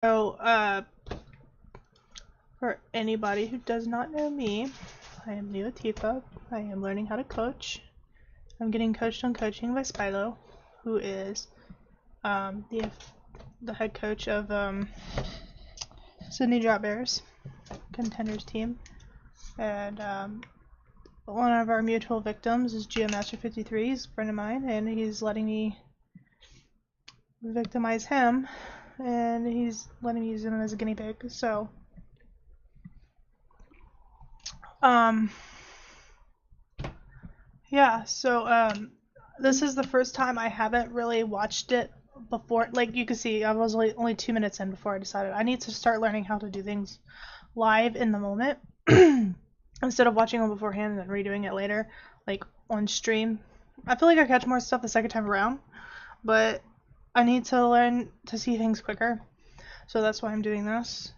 So, for anybody who does not know me, I am NeoTifa. I am learning how to coach. I'm getting coached on coaching by Spilo, who is the head coach of Sydney Drop Bears contenders team, and one of our mutual victims is Geomaster53. He's a friend of mine, and he's letting me victimize him, and he's letting me use him as a guinea pig. So, yeah. So, this is the first time I haven't really watched it before. Like you can see, I was only 2 minutes in before I decided I need to start learning how to do things live in the moment instead of watching them beforehand and then redoing it later, like on stream. I feel like I catch more stuff the second time around, but I need to learn to see things quicker, so that's why I'm doing this.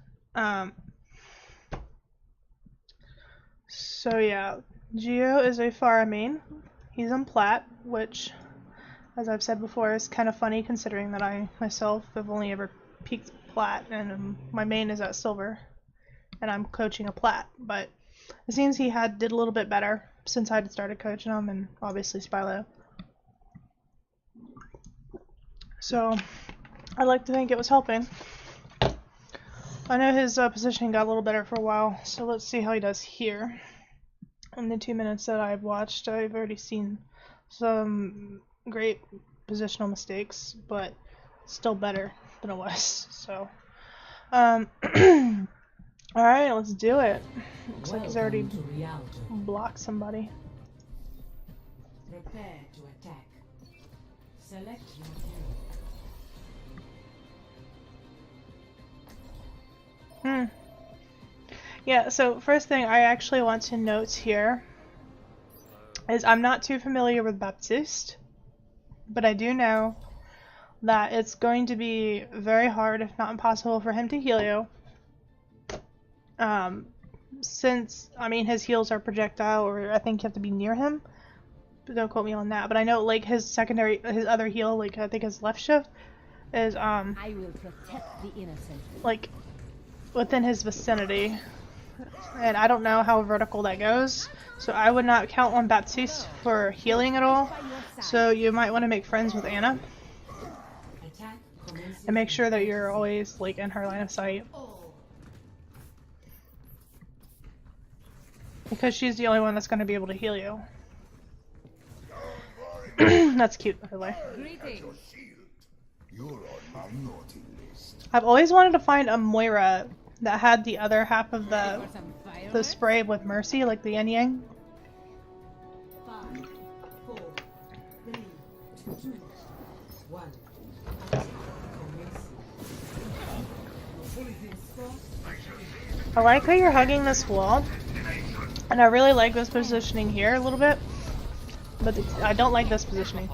So yeah, Geo is a Pharah main. He's on plat, which, as I've said before, is kind of funny considering that I myself have only ever peaked plat, and my main is at silver, and I'm coaching a plat. But it seems he did a little bit better since I had started coaching him, and obviously Spilo. So I'd like to think it was helping. I know his positioning got a little better for a while, so let's see how he does here. In the 2 minutes that I've watched, I've already seen some great positional mistakes, but still better than it was. So, alright, let's do it. Looks like he's already blocked somebody. Prepare to attack. Select your hero. Yeah, so first thing I actually want to note here is I'm not too familiar with Baptiste, but I do know that it's going to be very hard, if not impossible, for him to heal you. Since, I mean, his heals are projectile, or I think you have to be near him. But don't quote me on that. But I know, like, his other heal, like, I think his left shift is, I will protect the innocent. like, within his vicinity. And I don't know how vertical that goes, so I would not count on Baptiste for healing at all. So you might want to make friends with Anna and make sure that you're always like in her line of sight, because she's the only one that's going to be able to heal you. That's cute, by the way. I've always wanted to find a Moira that had the other half of the spray with Mercy, like the Yin Yang. 5, 4, 3, 2, 1. I like how you're hugging this wall, and I really like this positioning here a little bit, but I don't like this positioning.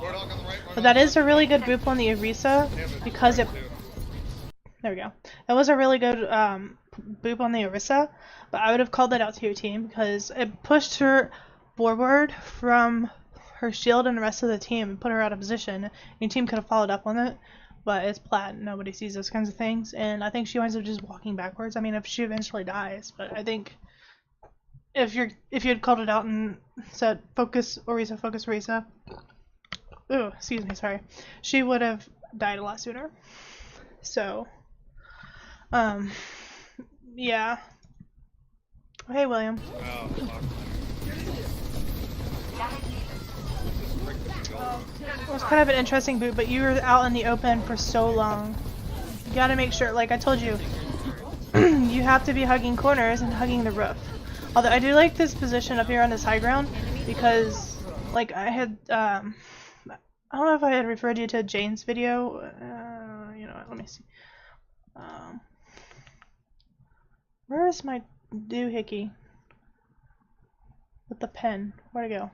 But that is a really good boop on the Orisa, because it... There we go. That was a really good boop on the Orisa, but I would have called that out to your team because it pushed her forward from her shield and the rest of the team and put her out of position. Your team could have followed up on it, but it's plat. Nobody sees those kinds of things, and I think she winds up just walking backwards. I mean, if she eventually dies, but I think if you had called it out and said focus Orisa, ooh, excuse me, sorry, she would have died a lot sooner. So, yeah. Hey, William. Oh, fuck. It was kind of an interesting boot, but you were out in the open for so long. You gotta make sure, like I told you, you have to be hugging corners and hugging the roof. Although I do like this position up here on this high ground, because, like, I had, I don't know if I had referred you to Jane's video. You know what, let me see. Where is my doohickey? With the pen. Where'd it go?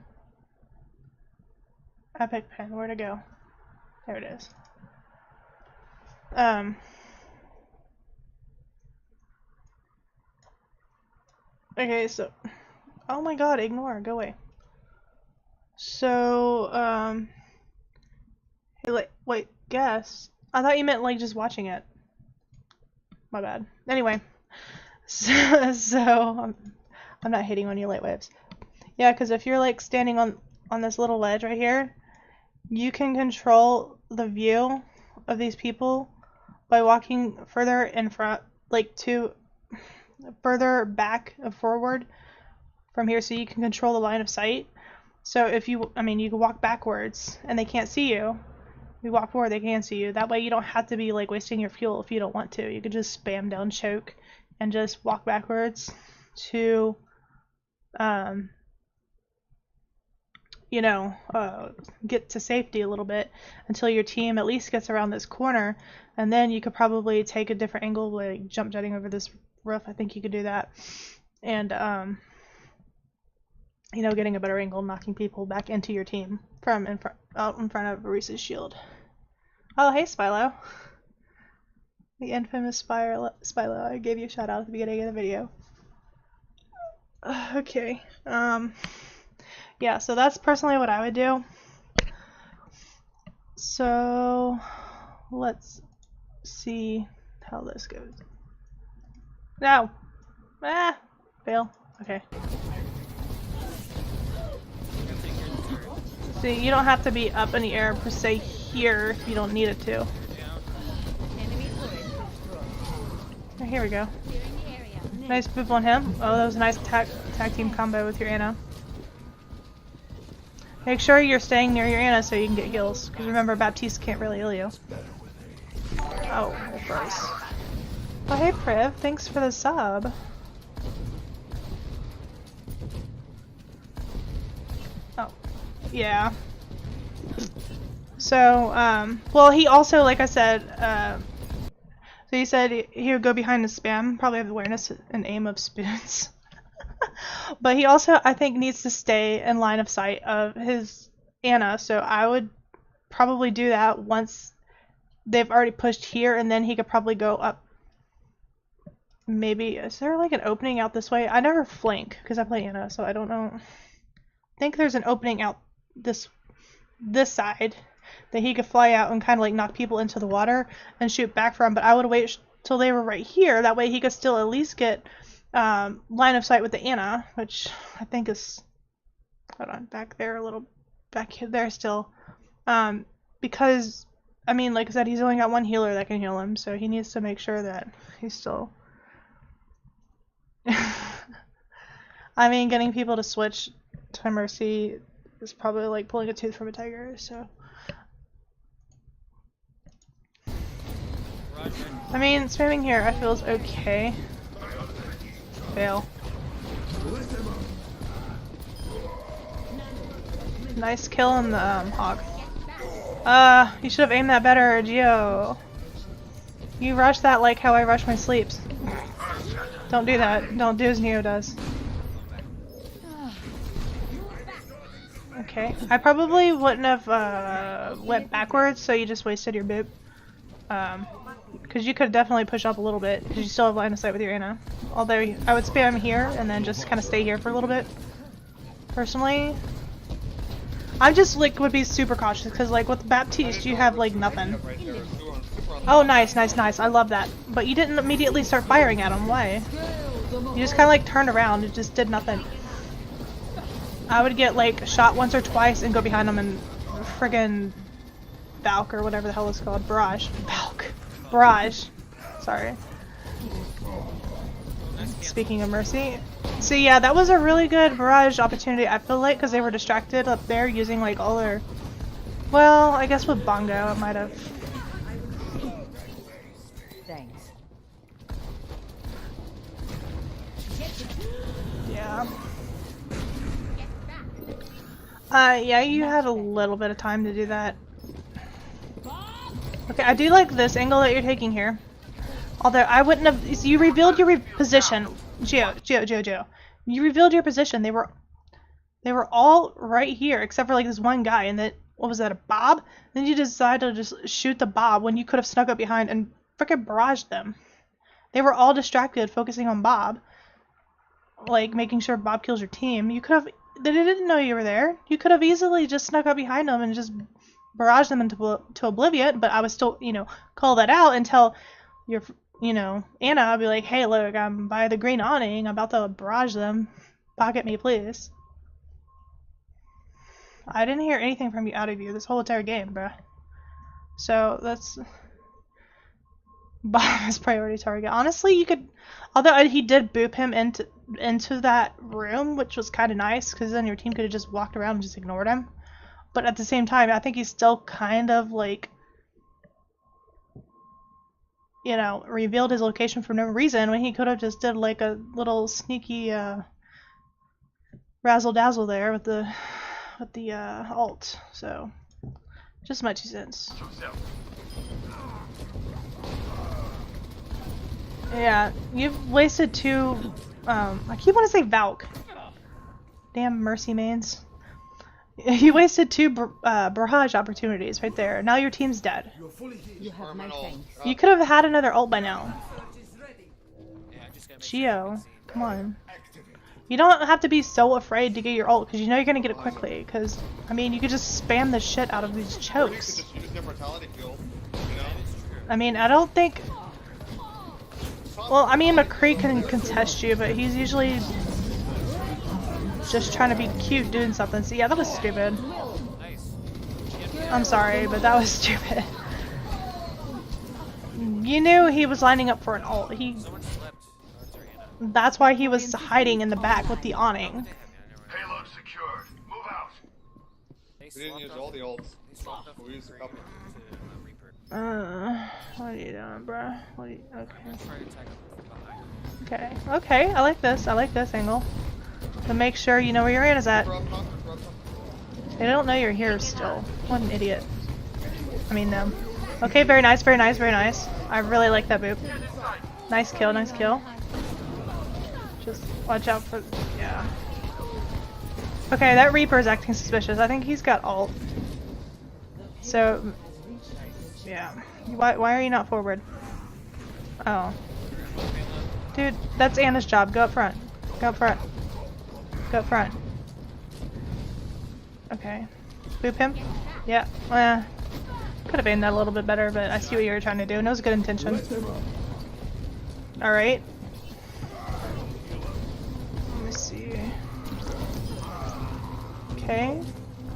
Epic pen. Where'd it go? There it is. Okay, so... Oh my god, ignore. Go away. So, hey, wait, guess. I thought you meant, like, just watching it. My bad. Anyway, so I'm not hating on you, light waves. Yeah, because if you're like standing on this little ledge right here, you can control the view of these people by walking further in front, like further back and forward from here, so you can control the line of sight. So if you, I mean, you can walk backwards and they can't see you. You walk forward, they can see you. That way you don't have to be like wasting your fuel if you don't want to. You could just spam down choke and just walk backwards to, you know, get to safety a little bit until your team at least gets around this corner, and then you could probably take a different angle, like jump jetting over this roof. I think you could do that, and you know, getting a better angle, knocking people back into your team from out in front of Reese's shield. Oh, hey, Spilo. The infamous Spilo. I gave you a shout out at the beginning of the video. Okay. Yeah, so that's personally what I would do. So let's see how this goes. No. Ah, fail. Okay. See, you don't have to be up in the air per se here if you don't need it to. Oh, here we go. Nice boop on him. Oh, that was a nice tag team combo with your Ana. Make sure you're staying near your Ana so you can get heals. Because remember, Baptiste can't really heal you. Oh, it froze. Oh, hey Priv, thanks for the sub. Oh, yeah. So, well, he also, like I said, so he said he would go behind the spam, probably have awareness and aim of spoons. But he also, I think, needs to stay in line of sight of his Ana, so I would probably do that once they've already pushed here, and then he could probably go up. Maybe, is there like an opening out this way? I never flank, because I play Ana, so I don't know. I think there's an opening out this side that he could fly out and kind of like knock people into the water and shoot back from, but I would wait till they were right here, that way he could still at least get line of sight with the Ana, which I think is, hold on, back there a little, back there still, because, I mean, like I said, he's only got one healer that can heal him, so he needs to make sure that he's still, I mean, getting people to switch to Mercy is probably like pulling a tooth from a tiger, so. I mean, spamming here I feel is okay. Fail. Nice kill on the hog. You should have aimed that better, Geo. You rush that like how I rush my sleeps. Don't do that. Don't do as Neo does. Okay. I probably wouldn't have went backwards, so you just wasted your boop. Because you could definitely push up a little bit, because you still have line of sight with your Ana. Although I would spam here and then just kind of stay here for a little bit. Personally, I just like would be super cautious because like with Baptiste you have like nothing. Oh, nice, nice, nice. I love that. But you didn't immediately start firing at him. Why? You just kind of like turned around. It just did nothing. I would get like shot once or twice and go behind him and friggin' Valk or whatever the hell it's called. Barrage. Valk. Barrage. Sorry. Speaking of Mercy. So yeah, that was a really good barrage opportunity, I feel like, because they were distracted up there using like all their... Well, I guess with Bongo it might have... Thanks. Yeah. Yeah, you had a little bit of time to do that. Okay, I do like this angle that you're taking here. Although I wouldn't have... So you revealed your position. Geo. You revealed your position. They were all right here, except for like this one guy. And then, what was that, a Bob? Then you decided to just shoot the Bob when you could have snuck up behind and frickin' barraged them. They were all distracted, focusing on Bob. Like, making sure Bob kills your team. You could have... They didn't know you were there. You could have easily just snuck up behind them and just barraged them into oblivion, but I would still, you know, call that out until your you know, Anna, I'd be like, hey, look, I'm by the green awning, I'm about to barrage them. Pocket me, please. I didn't hear anything from you out of you this whole entire game, bruh. So that's Bob's priority target. Honestly, you could, although he did boop him into that room, which was kind of nice, because then your team could have just walked around and just ignored him. But at the same time, I think he's still kind of like, you know, revealed his location for no reason when he could have just did like a little sneaky razzle dazzle there with the alt. So just my 2 cents. Yeah, you've wasted 2. I keep wanting to say Valk. Damn mercy mains. You wasted 2 barrage opportunities right there. Now your team's dead. You have my thanks. You could have had another ult by now. Geo, come on. You don't have to be so afraid to get your ult, because you know you're going to get it quickly, because, I mean, you could just spam the shit out of these chokes. I mean, I don't think... Well, I mean, McCree can contest you, but he's usually just trying to be cute doing something. So yeah, that was stupid. I'm sorry, but that was stupid. You knew he was lining up for an ult. That's why he was hiding in the back with the awning. Payload secured. Move out. We didn't use all the ults. We used a couple. What are you doing, bruh? What are you, okay. Okay, I like this. I like this angle. To make sure you know where your Anna's at. They don't know you're here still. What an idiot. I mean them. Okay, very nice, very nice, very nice. I really like that boop. Nice kill, nice kill. Just watch out for... yeah. Okay, that Reaper's acting suspicious. I think he's got ult. So... yeah. Why are you not forward? Oh. Dude, that's Anna's job. Go up front. Go up front. Go up front. Okay. Boop him? Yeah. Could have aimed that a little bit better, but I see what you were trying to do, and it was good intention. Alright. Let me see. Okay.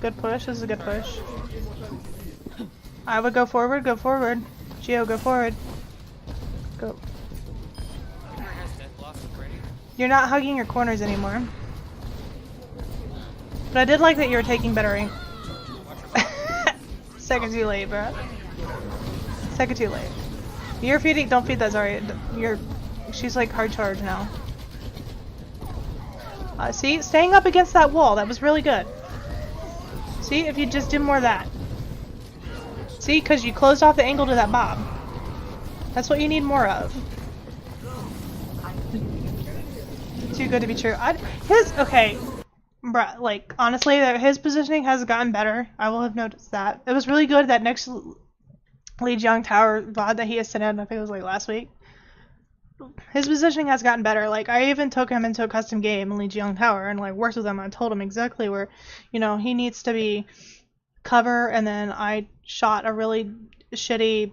Good push. This is a good push. I would go forward. Go forward. Geo, go forward. Go. You're not hugging your corners anymore. But I did like that you were taking better aim. Second too late, bro. Second too late. You're feeding. Don't feed that, sorry. She's like hard charge now. See? Staying up against that wall. That was really good. See? If you just did more of that. See? Because you closed off the angle to that Bob. That's what you need more of. Too good to be true. Okay. Bruh, like, honestly, his positioning has gotten better. I will have noticed that. It was really good that next Li Jiang Tower VOD that he has sent in, I think it was like last week. His positioning has gotten better. Like, I even took him into a custom game in Li Jiang Tower and like worked with him. I told him exactly where, you know, he needs to be cover, and then I shot a really shitty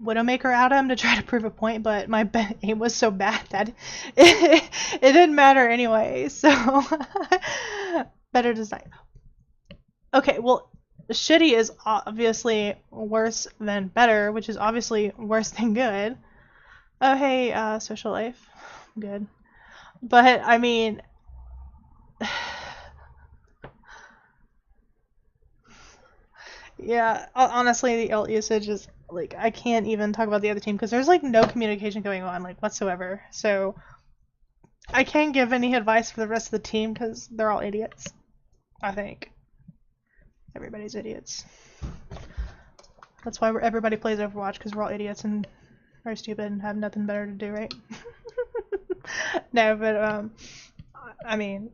Widowmaker at him to try to prove a point, but my aim was so bad that it didn't matter anyway, so better design. Okay, well, shitty is obviously worse than better, which is obviously worse than good. Oh, hey, social life. Good. But, I mean... yeah, honestly, the ult usage is... like, I can't even talk about the other team because there's like no communication going on, like, whatsoever. So I can't give any advice for the rest of the team because they're all idiots. I think everybody's idiots. That's why everybody plays Overwatch, because we're all idiots and are stupid and have nothing better to do, right? No, but I mean,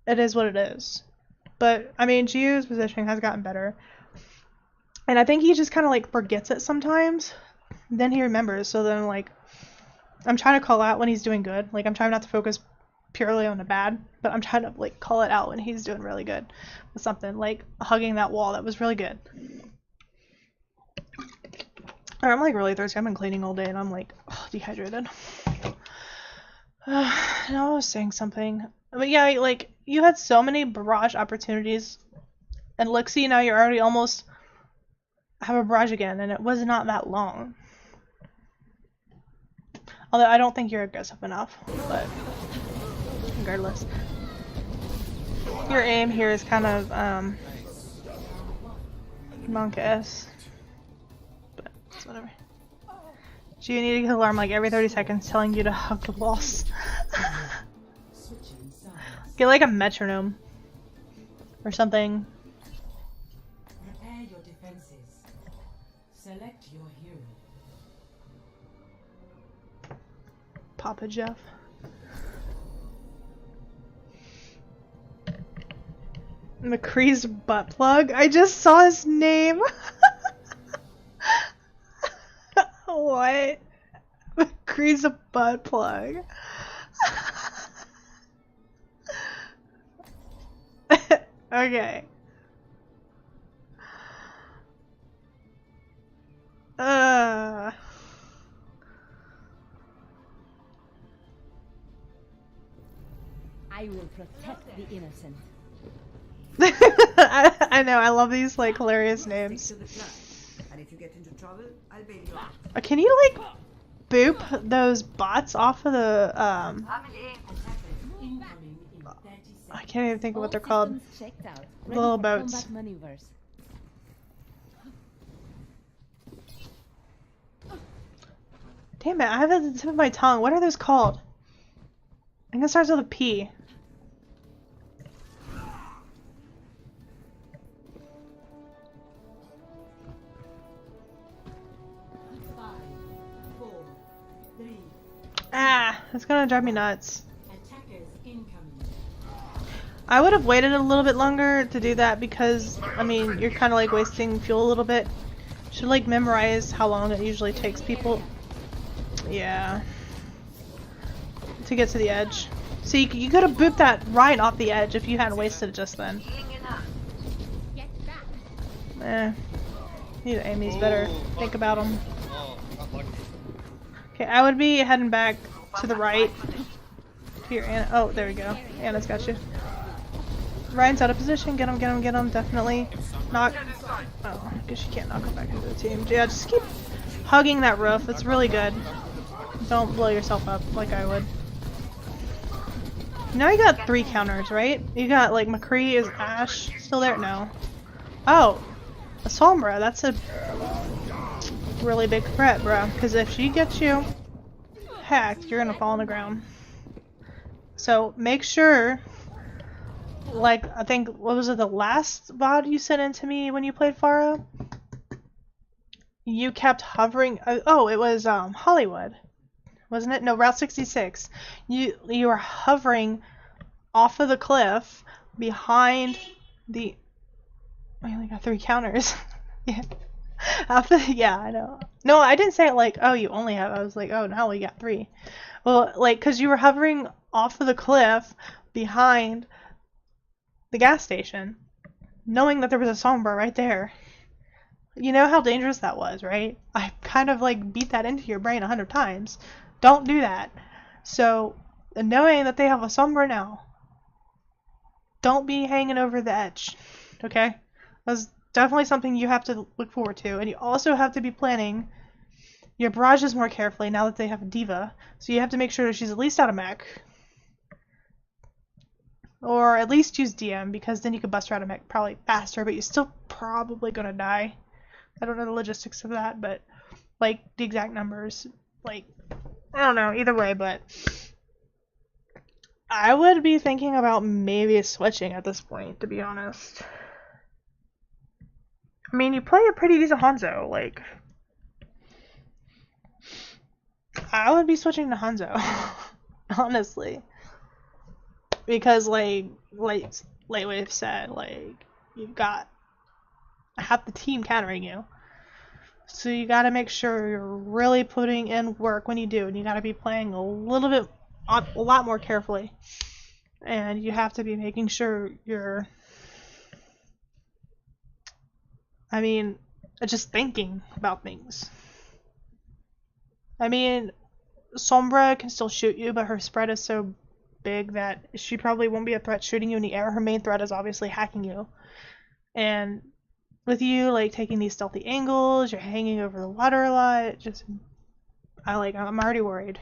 it is what it is. But I mean, Gio's positioning has gotten better. And I think he just kind of like forgets it sometimes. Then he remembers. So then like, I'm trying to call out when he's doing good. Like, I'm trying not to focus purely on the bad, but I'm trying to like call it out when he's doing really good with something like hugging that wall. That was really good. I'm like really thirsty. I've been cleaning all day and I'm like dehydrated. Now I was saying something. But yeah, like you had so many barrage opportunities, and look, see now you're already almost have a barrage again, and it was not that long. Although I don't think you're aggressive enough, but regardless. Your aim here is kind of monk-esque. But it's whatever. So you need to get an alarm like every 30 seconds telling you to hug the walls. Get like a metronome. Or something. Prepare your defenses. Select your hero. Papa Jeff. McCree's butt plug? I just saw his name. What? McCree's a butt plug. Okay. I will protect the innocent. I know, I love these like hilarious names. To the plat. And if you get into trouble, I'll bail you out. Can you like boop those bots off of the Attackers incoming in 30 seconds. I can't even think of what All they're called. systems checked out. The little Ready for boats. combat maneuvers. Damn it, I have it at the tip of my tongue. What are those called? I think it starts with a P. Ah, it's gonna drive me nuts. Attackers incoming. I would have waited a little bit longer to do that because, I mean, you're kind of like wasting fuel a little bit. Should like memorize how long it usually takes people. Yeah. To get to the edge. So you could have booped that right off the edge if you hadn't wasted it just then. Need to aim these better. Think about them. Oh, not lucky. Okay, I would be heading back to the right. Here, Anna. Oh, there we go. Anna's got you. Ryan's out of position. Get him, get him, get him. Definitely. Knock. Oh, I guess you can't knock him back into the team. Yeah, just keep hugging that roof. It's really good. Don't blow yourself up like I would. Now you got 3 counters, right? You got like McCree, is Ash still there? No. Oh, a Sombra. That's a really big threat, bro. Because if she gets you hacked, you're gonna fall on the ground. So make sure, like I think, what was it, the last VOD you sent in to me when you played Pharah? You kept hovering. Oh, it was Hollywood, wasn't it? No, Route 66. You were hovering off of the cliff behind the. I only got 3 counters. Yeah. Yeah, I know. No, I didn't say it like, oh, you only have. I was like, oh, now we got 3. Well, like, because you were hovering off of the cliff behind the gas station, knowing that there was a Sombra right there. You know how dangerous that was, right? I kind of like beat that into your brain 100 times. Don't do that. So, knowing that they have a Sombra now, don't be hanging over the edge, okay? That's definitely something you have to look forward to, and you also have to be planning your barrages more carefully now that they have a diva. So you have to make sure that she's at least out of mech, or at least use DM, because then you could bust her out of mech probably faster, but you're still probably gonna die. I don't know the logistics of that, but like the exact numbers, like I don't know either way, but I would be thinking about maybe switching at this point, to be honest. I mean, you play a pretty decent Hanzo, like I would be switching to Hanzo, honestly, because like Lightwave said, like you've got half the team countering you, so you got to make sure you're really putting in work when you do, and you got to be playing a lot more carefully, and you have to be making sure you're, I mean, just thinking about things. I mean, Sombra can still shoot you, but her spread is so big that she probably won't be a threat shooting you in the air. Her main threat is obviously hacking you. And with you, like, taking these stealthy angles, you're hanging over the water a lot, I'm already worried.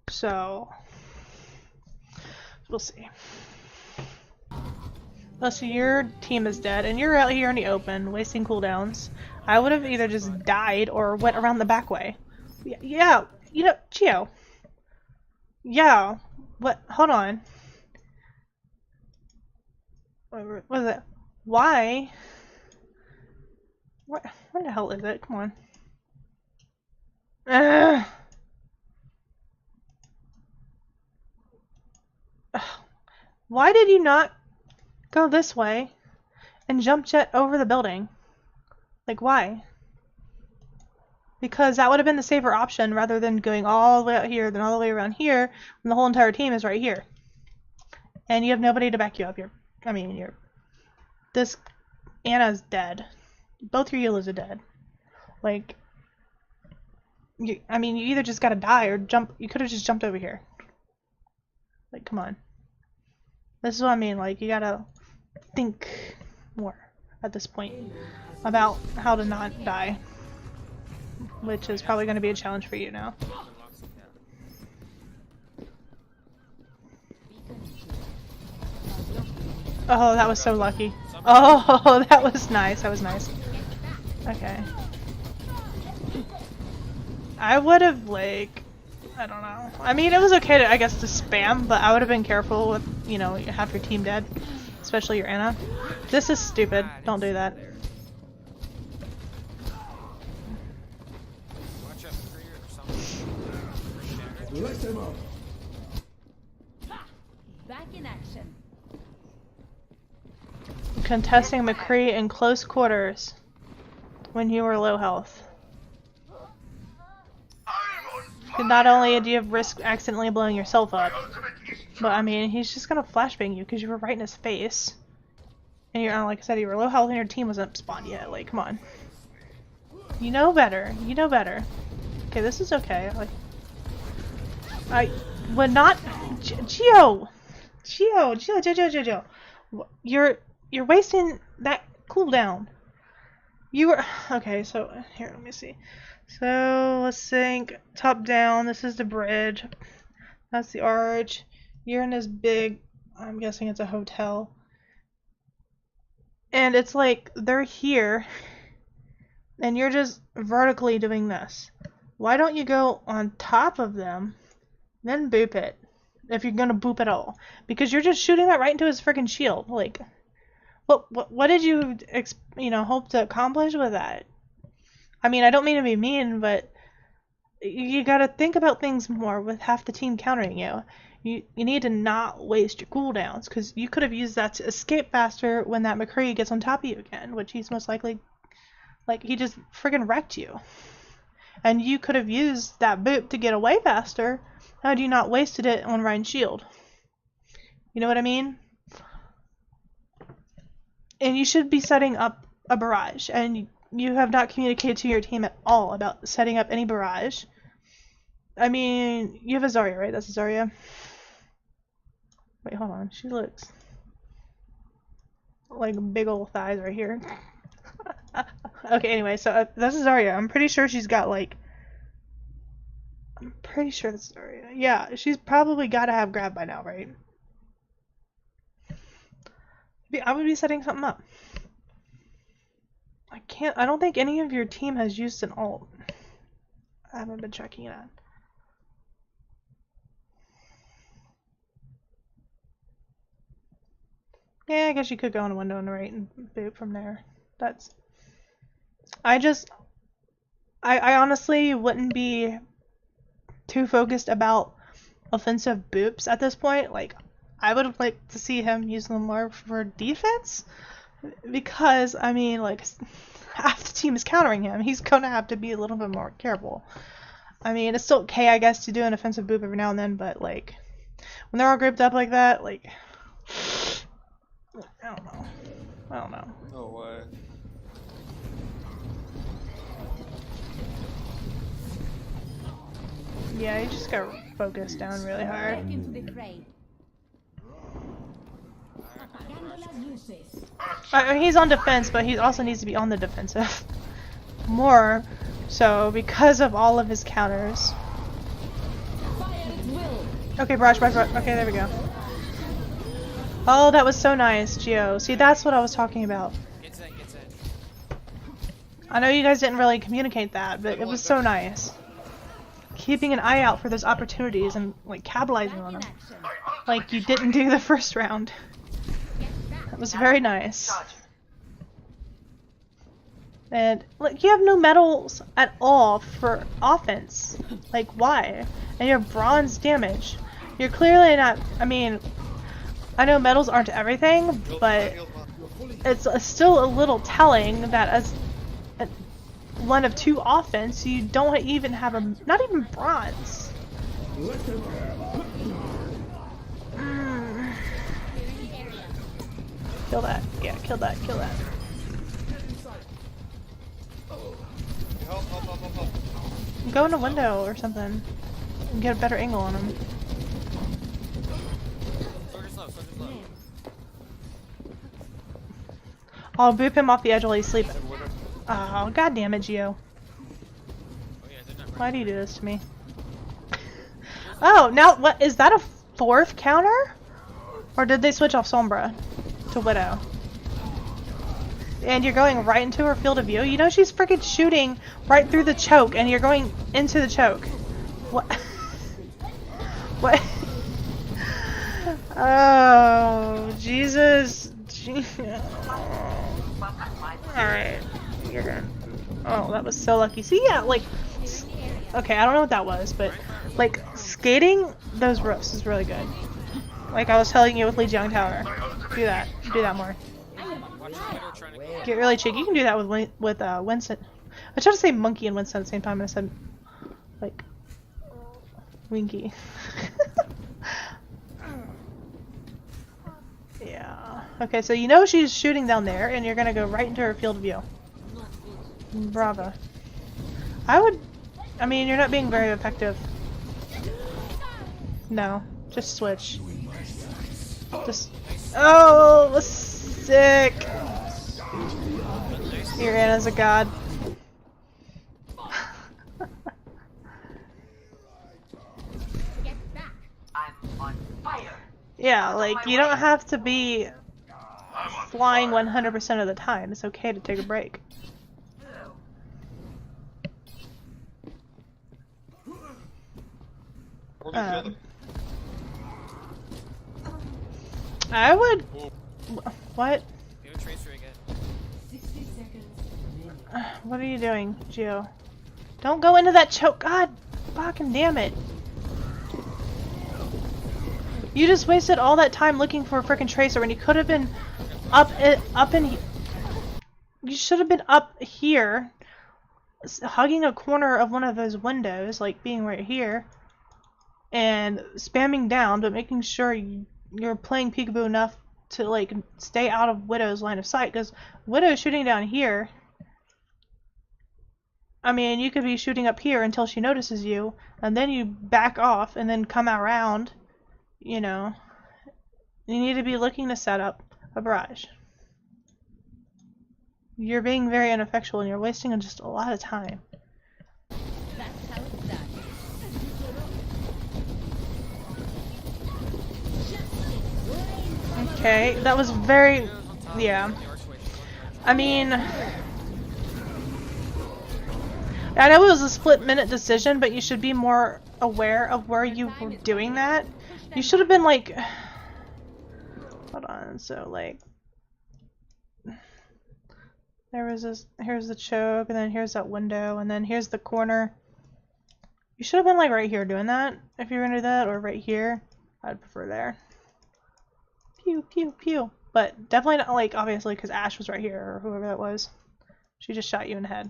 So, we'll see. Let's see, your team is dead, and you're out here in the open, wasting cooldowns. I would have either just died or went around the back way. Yeah, you know, Geo. Yeah, what? Hold on. What is it? Why? What the hell is it? Come on. Ugh. Why did you not go this way and jump jet over the building? Like, why? Because that would have been the safer option rather than going all the way out here, then all the way around here, when the whole entire team is right here. And you have nobody to back you up. This Anna's dead. Both your healers are dead. Like, you either just gotta die or jump. You could have just jumped over here. Like, come on. This is what I mean. Like, you gotta think more at this point about how to not die, which is probably going to be a challenge for you now. Oh, that was so lucky. Oh, that was nice. That was nice. Okay. I would have, like, I don't know. I mean, it was okay to, I guess, to spam, but I would have been careful with, you know, half your team dead. Especially your Anna. This is stupid. Don't do that. Back in action. Contesting McCree in close quarters when you were low health. Not only do you have risk accidentally blowing yourself up, but I mean, he's just gonna flashbang you because you were right in his face. And you're, like I said, you were low health and your team wasn't spawned yet. Like, come on. You know better. You know better. Okay, this is okay. Like, I would not. Geo! You're wasting that cooldown. You were. Okay, so here, let me see. So let's think top down. This is the bridge. That's the arch. You're in this big, I'm guessing it's a hotel. And it's like they're here and you're just vertically doing this. Why don't you go on top of them, then boop it, if you're gonna boop at all? Because you're just shooting that right into his freaking shield. Like, what did you hope to accomplish with that? I mean, I don't mean to be mean, but you gotta think about things more with half the team countering you. You need to not waste your cooldowns, because you could have used that to escape faster when that McCree gets on top of you again, which he's most likely, like, he just friggin' wrecked you. And you could have used that boop to get away faster had you not wasted it on Ryan's shield. You know what I mean? And you should be setting up a barrage, and you have not communicated to your team at all about setting up any barrage. I mean, you have a Zarya, right? That's a Zarya. Wait, hold on. She looks like big old thighs right here. Okay, anyway, so that's a Zarya. I'm pretty sure she's got, like... I'm pretty sure that's Zarya. Yeah, she's probably got to have grab by now, right? I would be setting something up. I don't think any of your team has used an ult. I haven't been checking it out. Yeah, I guess you could go in a window on the right and boot from there. I honestly wouldn't be too focused about offensive boops at this point. Like, I would have liked to see him use them more for defense. Because, I mean, like, half the team is countering him. He's going to have to be a little bit more careful. I mean, it's still okay, I guess, to do an offensive boop every now and then, but, like, when they're all grouped up like that, like, I don't know. No way. Yeah, you just gotta focus down really hard. Back into the fray. He's on defense, but he also needs to be on the defensive. More so because of all of his counters. Okay, brush. Okay, there we go. Oh, that was so nice, Geo. See, that's what I was talking about. Gets in. I know you guys didn't really communicate that, but it was so nice. Keeping an eye out for those opportunities and, like, capitalizing on them. Like you didn't do the first round. That was very nice. And, like, you have no medals at all for offense. Like, why? And you're bronze damage. You're clearly not, I mean, I know medals aren't everything, but it's still a little telling that as one of 2 offense, you don't even have a, not even bronze. Kill that. Yeah, kill that. Help. Go in a window or something and get a better angle on him. Soldier's low. I'll boop him off the edge while he's sleeping. Oh, god damn it, Geo. Oh yeah, they're not Why do you do this to me? Oh, now what is that, a 4th counter? Or did they switch off Sombra to Widow? And you're going right into her field of view? You know she's freaking shooting right through the choke and you're going into the choke. What? What? Oh, Jesus. Alright. You're good. Oh, that was so lucky. See, yeah, like, okay, I don't know what that was, but, like, skating those roofs is really good. Like I was telling you with Lee Jiang Tower. Do that more. Get really cheeky. You can do that with Winston. I tried to say monkey and Winston at the same time, and I said, like, Winky. Yeah. Okay, so you know she's shooting down there, and you're gonna go right into her field of view. Bravo. I mean, you're not being very effective. No, just switch. Just. Oh, sick! Your Anna's a god. Yeah, like, you don't have to be flying 100% of the time. It's okay to take a break. I would. What? What are you doing, Geo? Don't go into that choke. God, fucking damn it! You just wasted all that time looking for a frickin' tracer when you could have been up in. You should have been up here, hugging a corner of one of those windows, like being right here, and spamming down, but making sure you're playing peekaboo enough to like stay out of Widow's line of sight, because Widow's shooting down here. I mean, you could be shooting up here until she notices you, and then you back off and then come around. You know, you need to be looking to set up a barrage. You're being very ineffectual and you're wasting just a lot of time. That's how it's done. Okay, that was very, yeah. I mean, I know it was a split-minute decision, but you should be more aware of where you were doing that. You should have been like, hold on, so like, there was this, here's the choke, and then here's that window, and then here's the corner. You should have been like right here doing that, if you were gonna do that, or right here. I'd prefer there. Pew, pew, pew. But definitely not like, obviously, because Ash was right here, or whoever that was. She just shot you in the head.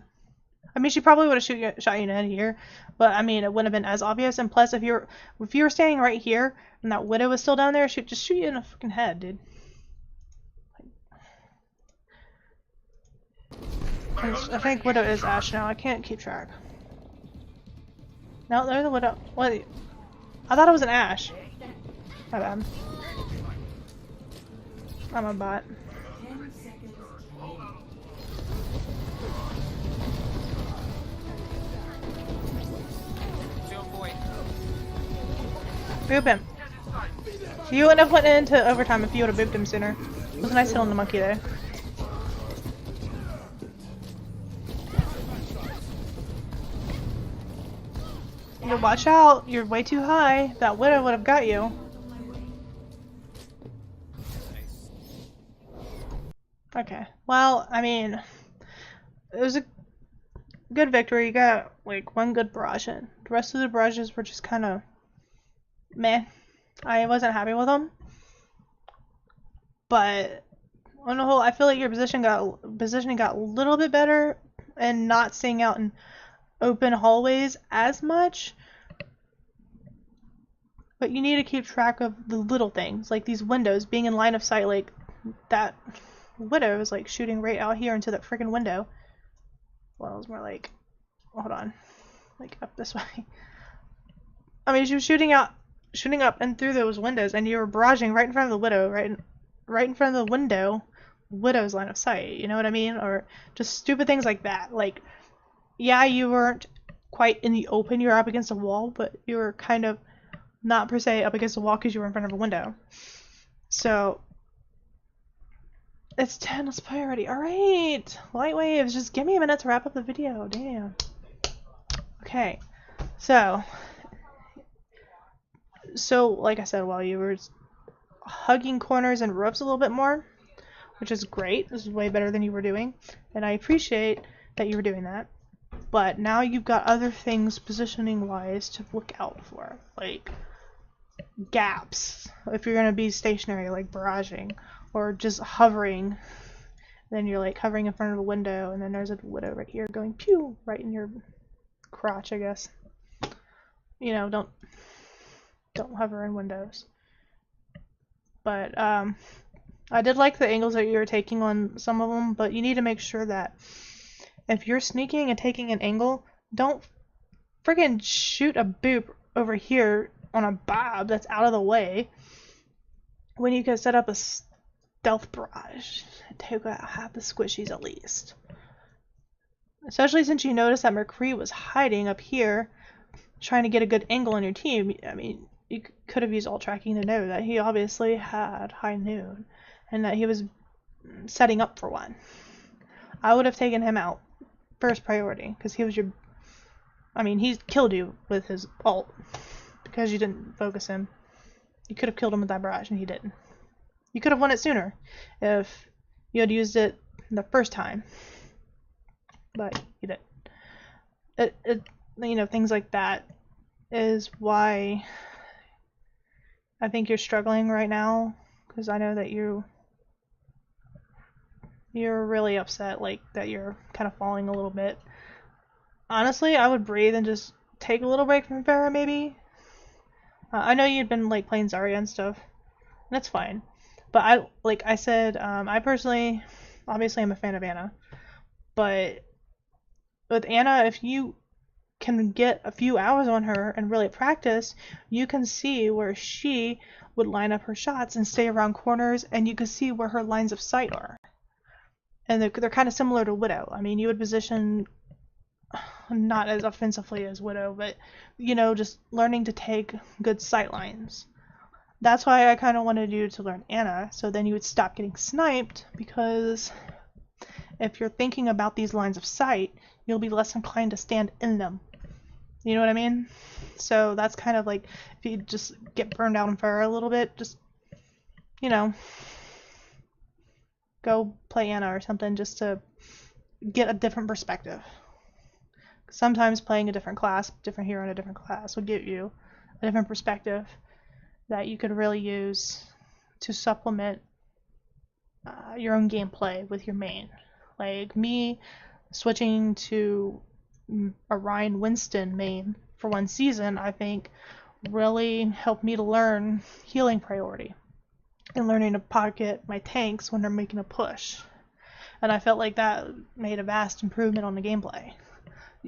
I mean, she probably would have shot you in the head here, but I mean, it wouldn't have been as obvious. And plus, if you were standing right here and that Widow was still down there, she'd just shoot you in the fucking head, dude. I think Widow is Ash now. I can't keep track. No, there's a widow. What? I thought it was an Ash. My bad. I'm a bot. 10 seconds remaining. Two boy. Boop him. You wouldn't have went into overtime if you would have booped him sooner. It was nice killing the monkey there. But watch out, you're way too high. That widow would have got you. Nice. Okay. Well, I mean, it was a good victory. You got like one good barrage in. The rest of the barrages were just kind of meh. I wasn't happy with them. But on the whole, I feel like your positioning got a little bit better and not staying out in open hallways as much. But you need to keep track of the little things, like these windows being in line of sight. Like that widow is like shooting right out here into that freaking window. Well, it was more like, hold on, like up this way. I mean, she was shooting up and through those windows, and you were barraging right in front of the widow, right in front of the window, widow's line of sight. You know what I mean? Or just stupid things like that. Like, yeah, you weren't quite in the open. You were up against a wall, but you were kind of not per se up against a wall because you were in front of a window. So it's 10. Let's play already. All right, light waves. Just give me a minute to wrap up the video. Damn. Okay. So like I said, while you were hugging corners and ropes a little bit more, which is great. This is way better than you were doing, and I appreciate that you were doing that. But now you've got other things positioning wise to look out for, like gaps. If you're gonna be stationary, like barraging, or just hovering, then you're like hovering in front of a window, and then there's a widow right here going pew right in your crotch, I guess. You know, don't hover in windows. But I did like the angles that you were taking on some of them, but you need to make sure that if you're sneaking and taking an angle, don't friggin' shoot a boop over here on a bob that's out of the way when you could set up a stealth barrage and take out half the squishies at least. Especially since you noticed that McCree was hiding up here trying to get a good angle on your team. I mean, you could have used alt tracking to know that he obviously had high noon and that he was setting up for one. I would have taken him out first priority because he was your... I mean, he killed you with his ult because you didn't focus him. You could have killed him with that barrage and he didn't. You could have won it sooner if you had used it the first time, but you didn't. You know, things like that is why I think you're struggling right now, because I know that you're really upset, like that you're kind of falling a little bit. Honestly, I would breathe and just take a little break from Pharah, maybe. I know you'd been like playing Zarya and stuff, and that's fine. But I said, I personally, obviously I'm a fan of Anna, but with Anna, if you can get a few hours on her and really practice, you can see where she would line up her shots and stay around corners, and you can see where her lines of sight are. And they're kind of similar to Widow. I mean, you would position not as offensively as Widow, but, you know, just learning to take good sight lines. That's why I kind of wanted you to learn Anna, so then you would stop getting sniped, because if you're thinking about these lines of sight, you'll be less inclined to stand in them. You know what I mean? So that's kind of like, if you just get burned out on fire a little bit, just, you know, go play Anna or something just to get a different perspective. Sometimes playing a different class, different hero in a different class, would give you a different perspective that you could really use to supplement your own gameplay with your main. Like me switching to a Ryan Winston main for one season, I think really helped me to learn healing priority and learning to pocket my tanks when they're making a push. And I felt like that made a vast improvement on the gameplay.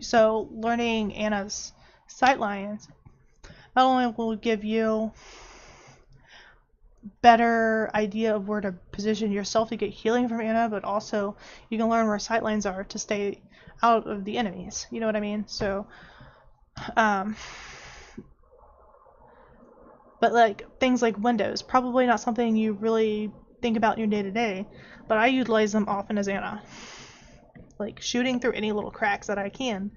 So learning Anna's sightlines not only will give you better idea of where to position yourself to get healing from Anna, but also you can learn where sightlines are to stay out of the enemies. You know what I mean? So, but like things like windows, probably not something you really think about in your day-to-day, but I utilize them often as Anna. Like shooting through any little cracks that I can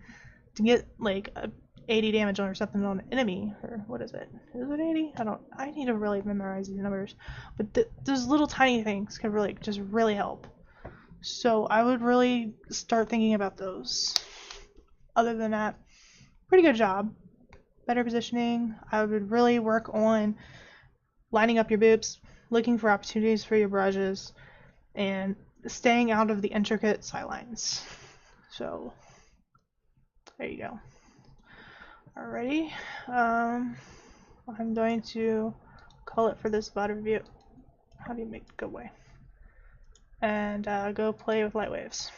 to get like a 80 damage on or something on an enemy, or what is it? Is it 80? I need to really memorize these numbers. But those little tiny things can really, just really help. So I would really start thinking about those. Other than that, pretty good job. Better positioning. I would really work on lining up your boops, looking for opportunities for your barrages, and staying out of the intricate sightlines. So, there you go. Alrighty, I'm going to call it for this VOD review. How do you make it go away? And go play with light waves.